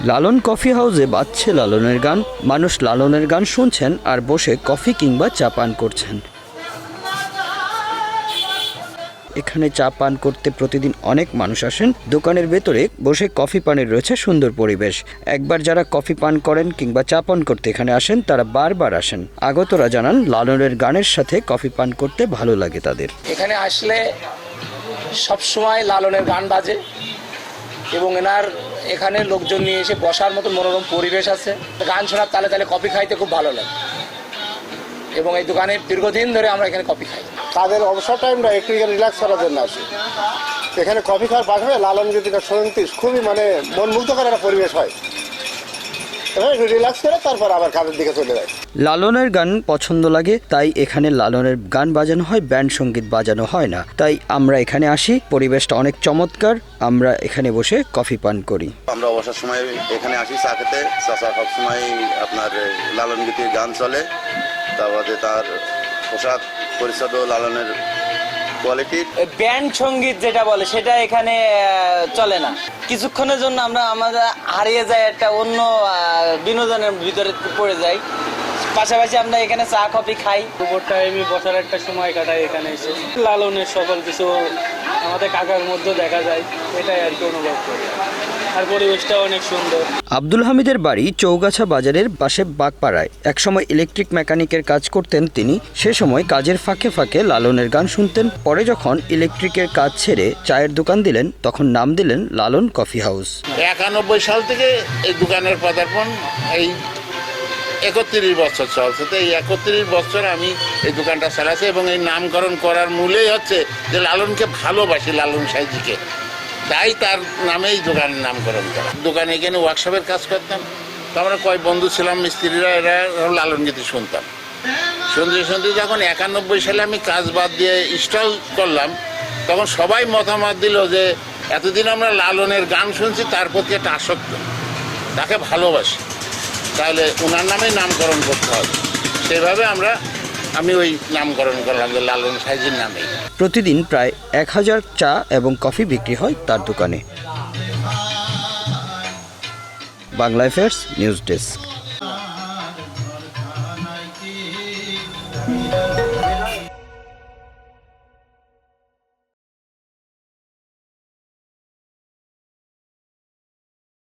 লালন coffee হাউসে বাজছে লালনের গান। মানুষ লালনের গান শুনছেন আর বসে কফি কিংবা চা পান করছেন। এখানে চা পান করতে প্রতিদিন অনেক মানুষ আসেন। দোকানের ভেতরে বসে কফি পানের রয়েছে সুন্দর পরিবেশ। একবার যারা কফি পান করেন কিংবা চা পান করতে এখানে আসেন তারা বারবার আসেন। আগতরা জানান লালনের গানের সাথে কফি পান করতে ভালো লাগে তাদের। এখানে আসলে সবসময় লালনের গান বাজে এবং এখানে লোকজন নিয়ে এসে বসার মতো মনোরম পরিবেশ আছে। গান শোনার তালে তালে কফি খাইতে খুব ভালো লাগে এবং এই দোকানে দীর্ঘদিন ধরে আমরা এখানে কফি খাই। তাদের অবসর টাইমটা একটু রিল্যাক্স করার জন্য আসি। এখানে কফি খাওয়ার পাশে লালন গীতিটা শুনতে খুবই মন মুগ্ধকর একটা পরিবেশ হয়। একটু রিল্যাক্স করে তারপর আবার কাজের দিকে চলে যায়। লালনের গান পছন্দ লাগে, তাই এখানে লালনের গান বাজানো হয়, ব্যান্ড সঙ্গীত বাজানো হয় না। তাই আমরা এখানে আসি, পরিবেশটা অনেক চমৎকার। আমরা এখানে বসে কফি পান করি। আমরা অবসর সময় এখানে আসি চা খেতে। চাচা সবসময় আপনার লালন গীতির গান চলে, তারপরে তার পোশাক পরিচ্ছদ লালনের কোয়ালিটির। ব্যান্ড সঙ্গীত যেটা বলে সেটা এখানে চলে না। কিছুক্ষণের জন্য আমরা হারিয়ে যাই, একটা অন্য বিনোদনের ভিতরে পড়ে যাই। পাশাপাশি আমরা এখানে চা কফি খাই। দুপুর টাইমে বসার একটা সময় কাটাই এখানে এসে। লালনের সকল কিছু আমাদের কাকার মধ্যে দেখা যায়, এটাই আর কি অনুভব করি। আর পরিবেশটা অনেক সুন্দর। আব্দুল হামিদের বাড়ি চৌগাছা বাজারের পাশে বাগপাড়ায়। একসময় ইলেকট্রিক মেকানিকের কাজ করতেন তিনি। সে সময় কাজের ফাঁকে ফাঁকে লালনের গান শুনতেন। পরে যখন ইলেকট্রিকের কাজ ছেড়ে চায়ের দোকান দিলেন, তখন নাম দিলেন লালন কফি হাউস। 91 সাল থেকে এই দোকানের পদার্পণ এই 31 বছর চলছে। তো এই 31 বছর আমি এই দোকানটা চালাচ্ছি এবং এই নামকরণ করার মূলেই হচ্ছে যে লালনকে ভালোবাসি, লালন সাইজিকে, তাই তার নামেই দোকানের নামকরণ করা। দোকানে এখানে ওয়ার্কশপের কাজ করতাম, তো আমরা কয়েক বন্ধু ছিলাম মিস্ত্রিরা, এরা লালন গীতি শুনতাম। শুনতে শুনতে যখন 91 সালে আমি কাজ বাদ দিয়ে ইনস্টল করলাম, তখন সবাই মতামত দিল যে এতদিন আমরা লালনের গান শুনছি, তার প্রতি একটা আসক্ত, তাকে ভালোবাসি, তাহলে ওনার নামেই নামকরণ করতে হবে। সেভাবে আমি ওই নামকরণ করলাম যে লালন সাইজির নামেই। প্রতিদিন প্রায় 1000 চা এবং কফি বিক্রি হয় তার দোকানে। Bangla affairs news desk.